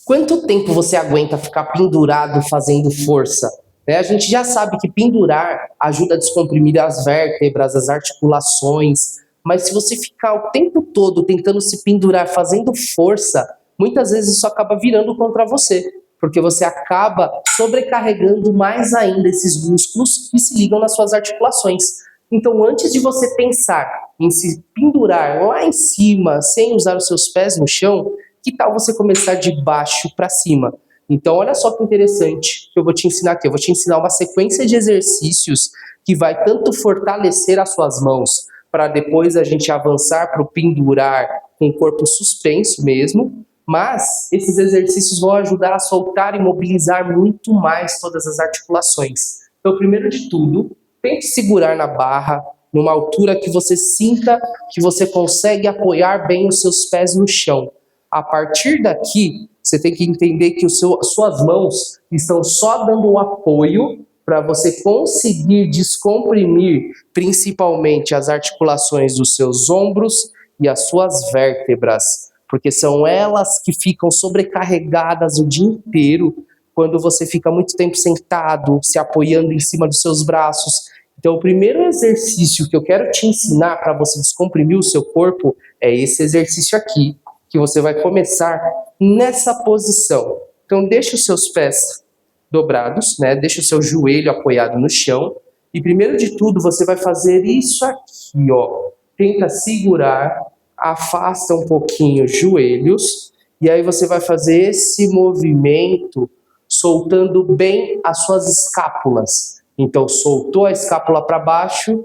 Quanto tempo você aguenta ficar pendurado fazendo força? Né? A gente já sabe que pendurar ajuda a descomprimir as vértebras, as articulações, mas se você ficar o tempo todo tentando se pendurar fazendo força, muitas vezes isso acaba virando contra você, porque você acaba sobrecarregando mais ainda esses músculos que se ligam nas suas articulações. Então, antes de você pensar em se pendurar lá em cima, sem usar os seus pés no chão, que tal você começar de baixo para cima? Então, olha só que interessante que eu vou te ensinar aqui. Eu vou te ensinar uma sequência de exercícios que vai tanto fortalecer as suas mãos, para depois a gente avançar para o pendurar com o corpo suspenso mesmo, mas esses exercícios vão ajudar a soltar e mobilizar muito mais todas as articulações. Então, primeiro de tudo, tente segurar na barra, numa altura que você sinta que você consegue apoiar bem os seus pés no chão. A partir daqui, você tem que entender que suas mãos estão só dando o apoio para você conseguir descomprimir principalmente as articulações dos seus ombros e as suas vértebras, porque são elas que ficam sobrecarregadas o dia inteiro quando você fica muito tempo sentado, se apoiando em cima dos seus braços. Então, o primeiro exercício que eu quero te ensinar para você descomprimir o seu corpo é esse exercício aqui, que você vai começar nessa posição. Então, deixa os seus pés dobrados, né? Deixa o seu joelho apoiado no chão. E primeiro de tudo, você vai fazer isso aqui, ó. Tenta segurar, afasta um pouquinho os joelhos. E aí você vai fazer esse movimento soltando bem as suas escápulas. Então, soltou a escápula para baixo,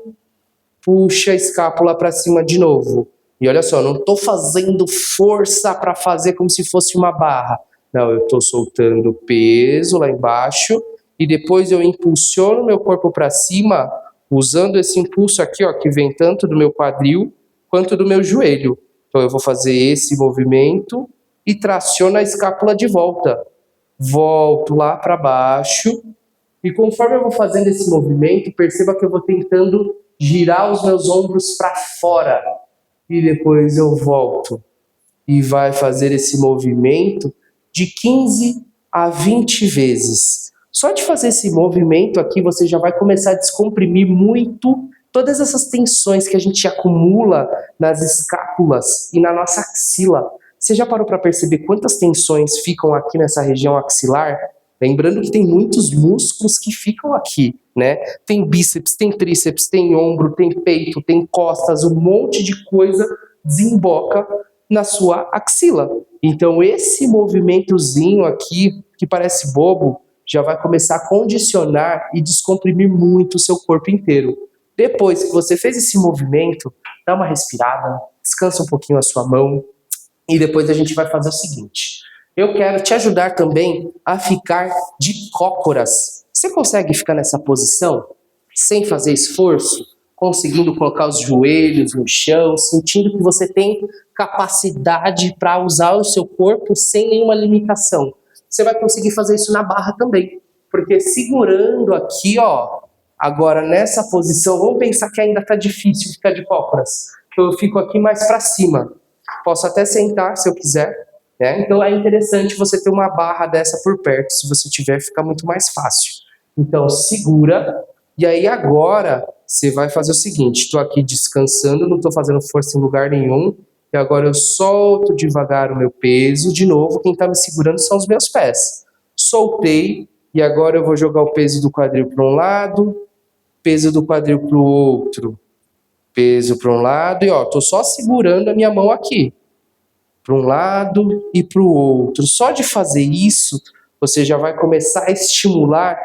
puxa a escápula para cima de novo. E olha só, não estou fazendo força para fazer como se fosse uma barra. Não, eu estou soltando peso lá embaixo e depois eu impulsiono meu corpo para cima, usando esse impulso aqui, ó, que vem tanto do meu quadril quanto do meu joelho. Então eu vou fazer esse movimento e traciono a escápula de volta. Volto lá para baixo e conforme eu vou fazendo esse movimento, perceba que eu vou tentando girar os meus ombros para fora. E depois eu volto e vai fazer esse movimento de 15 a 20 vezes. Só de fazer esse movimento aqui, você já vai começar a descomprimir muito todas essas tensões que a gente acumula nas escápulas e na nossa axila. Você já parou para perceber quantas tensões ficam aqui nessa região axilar? Lembrando que tem muitos músculos que ficam aqui, né? Tem bíceps, tem tríceps, tem ombro, tem peito, tem costas, um monte de coisa desemboca na sua axila. Então esse movimentozinho aqui, que parece bobo, já vai começar a condicionar e descomprimir muito o seu corpo inteiro. Depois que você fez esse movimento, dá uma respirada, descansa um pouquinho a sua mão e depois a gente vai fazer o seguinte. Eu quero te ajudar também a ficar de cócoras. Você consegue ficar nessa posição sem fazer esforço? Conseguindo colocar os joelhos no chão, sentindo que você tem capacidade para usar o seu corpo sem nenhuma limitação. Você vai conseguir fazer isso na barra também. Porque segurando aqui, ó, agora nessa posição, vamos pensar que ainda está difícil ficar de cócoras. Então eu fico aqui mais para cima. Posso até sentar se eu quiser. Né? Então é interessante você ter uma barra dessa por perto, se você tiver, fica muito mais fácil. Então segura, e aí agora você vai fazer o seguinte, estou aqui descansando, não estou fazendo força em lugar nenhum, e agora eu solto devagar o meu peso, de novo, quem está me segurando são os meus pés. Soltei, e agora eu vou jogar o peso do quadril para um lado, peso do quadril para o outro, peso para um lado, e ó, estou só segurando a minha mão aqui. Para um lado e para o outro. Só de fazer isso, você já vai começar a estimular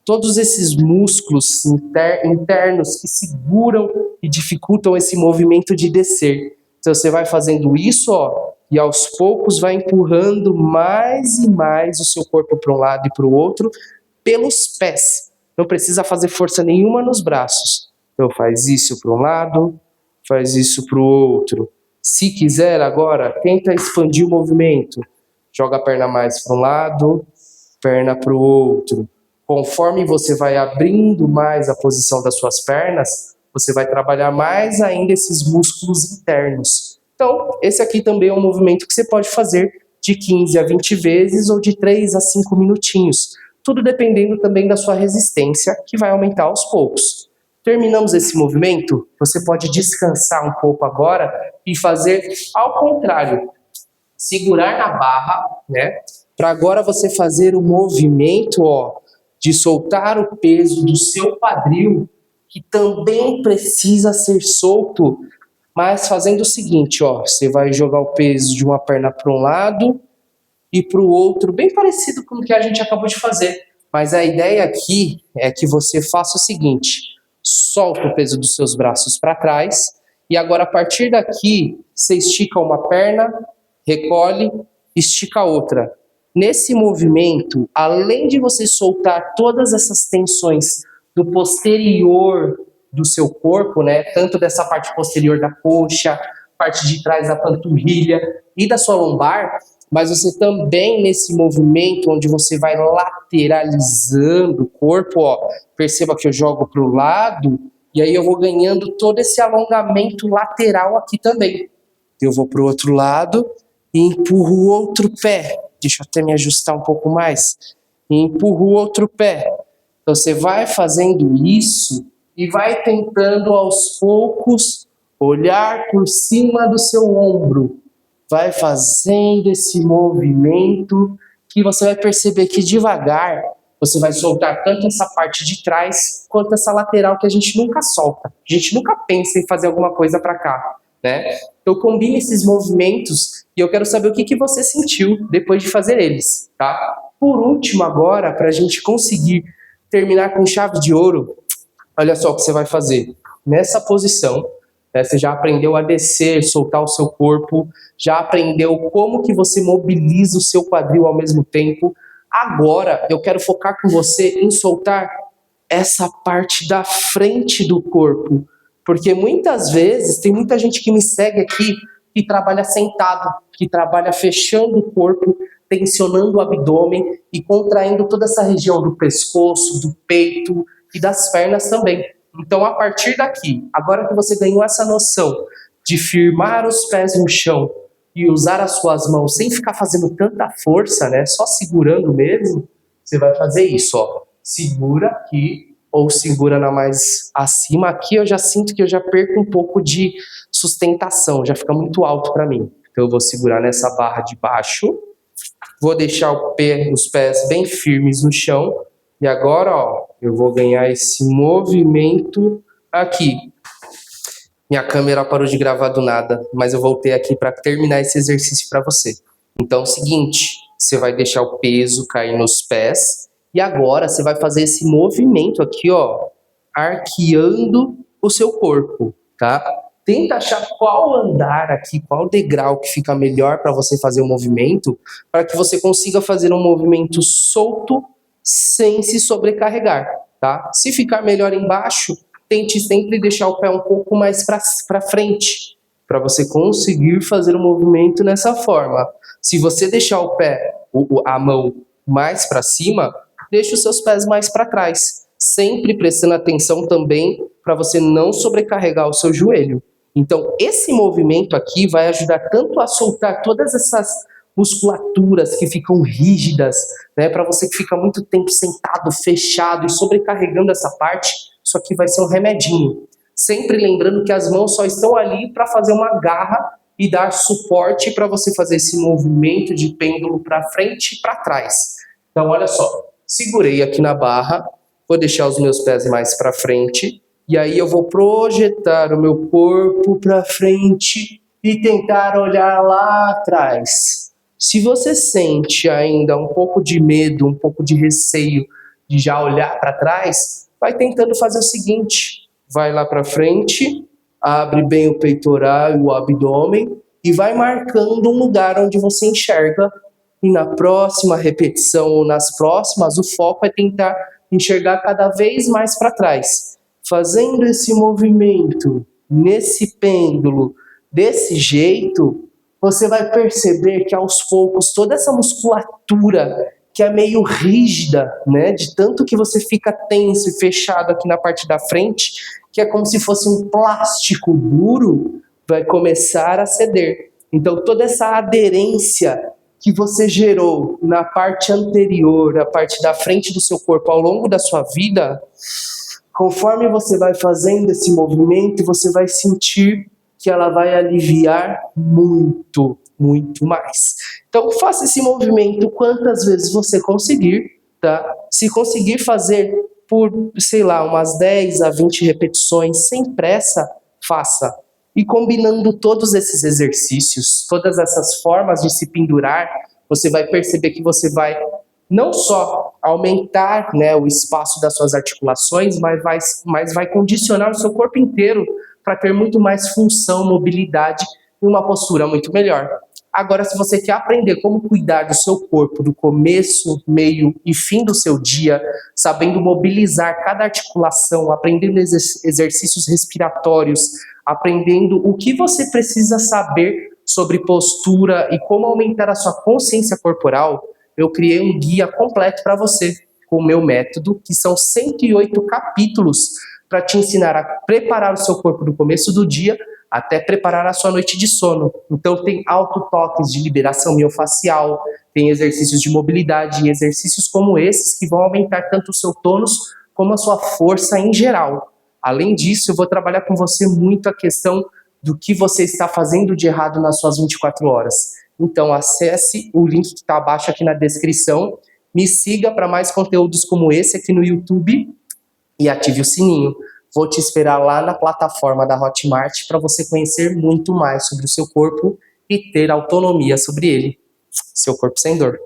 todos esses músculos internos que seguram e dificultam esse movimento de descer. Então você vai fazendo isso, ó, e aos poucos vai empurrando mais e mais o seu corpo para um lado e para o outro pelos pés. Não precisa fazer força nenhuma nos braços. Então faz isso para um lado, faz isso para o outro. Se quiser agora, tenta expandir o movimento. Joga a perna mais para um lado, perna para o outro. Conforme você vai abrindo mais a posição das suas pernas, você vai trabalhar mais ainda esses músculos internos. Então, esse aqui também é um movimento que você pode fazer de 15 a 20 vezes ou de 3 a 5 minutinhos. Tudo dependendo também da sua resistência, que vai aumentar aos poucos. Terminamos esse movimento, você pode descansar um pouco agora e fazer ao contrário. Segurar na barra, né? Para agora você fazer o movimento, ó, de soltar o peso do seu quadril, que também precisa ser solto, mas fazendo o seguinte, ó, você vai jogar o peso de uma perna para um lado e para o outro, bem parecido com o que a gente acabou de fazer. Mas a ideia aqui é que você faça o seguinte, solta o peso dos seus braços para trás, e agora a partir daqui, você estica uma perna, recolhe, estica a outra. Nesse movimento, além de você soltar todas essas tensões do posterior do seu corpo, né, tanto dessa parte posterior da coxa, parte de trás da panturrilha e da sua lombar, mas você também nesse movimento onde você vai lateralizando o corpo, ó, perceba que eu jogo para o lado e aí eu vou ganhando todo esse alongamento lateral aqui também. Eu vou para o outro lado e empurro o outro pé. Deixa eu até me ajustar um pouco mais. E empurro o outro pé. Então você vai fazendo isso e vai tentando aos poucos olhar por cima do seu ombro. Vai fazendo esse movimento que você vai perceber que devagar você vai soltar tanto essa parte de trás quanto essa lateral que a gente nunca solta. A gente nunca pensa em fazer alguma coisa para cá, né? Então combine esses movimentos e eu quero saber o que você sentiu depois de fazer eles, tá? Por último agora, para a gente conseguir terminar com chave de ouro, olha só o que você vai fazer. Nessa posição, né, você já aprendeu a descer, soltar o seu corpo, já aprendeu como que você mobiliza o seu quadril ao mesmo tempo. Agora eu quero focar com você em soltar essa parte da frente do corpo, porque muitas vezes tem muita gente que me segue aqui que trabalha sentado, que trabalha fechando o corpo, tensionando o abdômen e contraindo toda essa região do pescoço, do peito e das pernas também. Então, a partir daqui, agora que você ganhou essa noção de firmar os pés no chão e usar as suas mãos sem ficar fazendo tanta força, né, só segurando mesmo, você vai fazer isso, ó. Segura aqui ou segura na mais acima. Aqui eu já sinto que eu já perco um pouco de sustentação, já fica muito alto para mim. Então eu vou segurar nessa barra de baixo, vou deixar os pés bem firmes no chão e agora, ó, eu vou ganhar esse movimento aqui. Minha câmera parou de gravar do nada, mas eu voltei aqui para terminar esse exercício para você. Então é o seguinte, você vai deixar o peso cair nos pés e agora você vai fazer esse movimento aqui, ó, arqueando o seu corpo, tá? Tenta achar qual andar aqui, qual degrau que fica melhor para você fazer o movimento, para que você consiga fazer um movimento solto sem se sobrecarregar, tá? Se ficar melhor embaixo, tente sempre deixar o pé um pouco mais para frente, para você conseguir fazer o movimento nessa forma. Se você deixar o pé, a mão mais para cima, deixe os seus pés mais para trás, sempre prestando atenção também para você não sobrecarregar o seu joelho. Então, esse movimento aqui vai ajudar tanto a soltar todas essas musculaturas que ficam rígidas, né, para você que fica muito tempo sentado, fechado e sobrecarregando essa parte, isso aqui vai ser um remedinho. Sempre lembrando que as mãos só estão ali para fazer uma garra e dar suporte para você fazer esse movimento de pêndulo para frente e para trás. Então, olha só, segurei aqui na barra, vou deixar os meus pés mais para frente e aí eu vou projetar o meu corpo para frente e tentar olhar lá atrás. Se você sente ainda um pouco de medo, um pouco de receio de já olhar para trás, vai tentando fazer o seguinte, vai lá para frente, abre bem o peitoral e o abdômen e vai marcando um lugar onde você enxerga e na próxima repetição ou nas próximas, o foco é tentar enxergar cada vez mais para trás. Fazendo esse movimento, nesse pêndulo, desse jeito, você vai perceber que aos poucos toda essa musculatura que é meio rígida, né, de tanto que você fica tenso e fechado aqui na parte da frente, que é como se fosse um plástico duro, vai começar a ceder. Então toda essa aderência que você gerou na parte anterior, a parte da frente do seu corpo ao longo da sua vida, conforme você vai fazendo esse movimento, você vai sentir que ela vai aliviar muito, muito mais. Então faça esse movimento quantas vezes você conseguir, tá? Se conseguir fazer por, sei lá, umas 10 a 20 repetições, sem pressa, faça. E combinando todos esses exercícios, todas essas formas de se pendurar, você vai perceber que você vai não só aumentar, né, o espaço das suas articulações, mas vai condicionar o seu corpo inteiro para ter muito mais função, mobilidade e uma postura muito melhor. Agora, se você quer aprender como cuidar do seu corpo do começo, meio e fim do seu dia, sabendo mobilizar cada articulação, aprendendo exercícios respiratórios, aprendendo o que você precisa saber sobre postura e como aumentar a sua consciência corporal, eu criei um guia completo para você, com o meu método, que são 108 capítulos para te ensinar a preparar o seu corpo do começo do dia até preparar a sua noite de sono. Então tem autotoques de liberação miofascial, tem exercícios de mobilidade e exercícios como esses que vão aumentar tanto o seu tônus como a sua força em geral. Além disso, eu vou trabalhar com você muito a questão do que você está fazendo de errado nas suas 24 horas. Então acesse o link que está abaixo aqui na descrição, me siga para mais conteúdos como esse aqui no YouTube e ative o sininho. Vou te esperar lá na plataforma da Hotmart para você conhecer muito mais sobre o seu corpo e ter autonomia sobre ele. Seu corpo sem dor.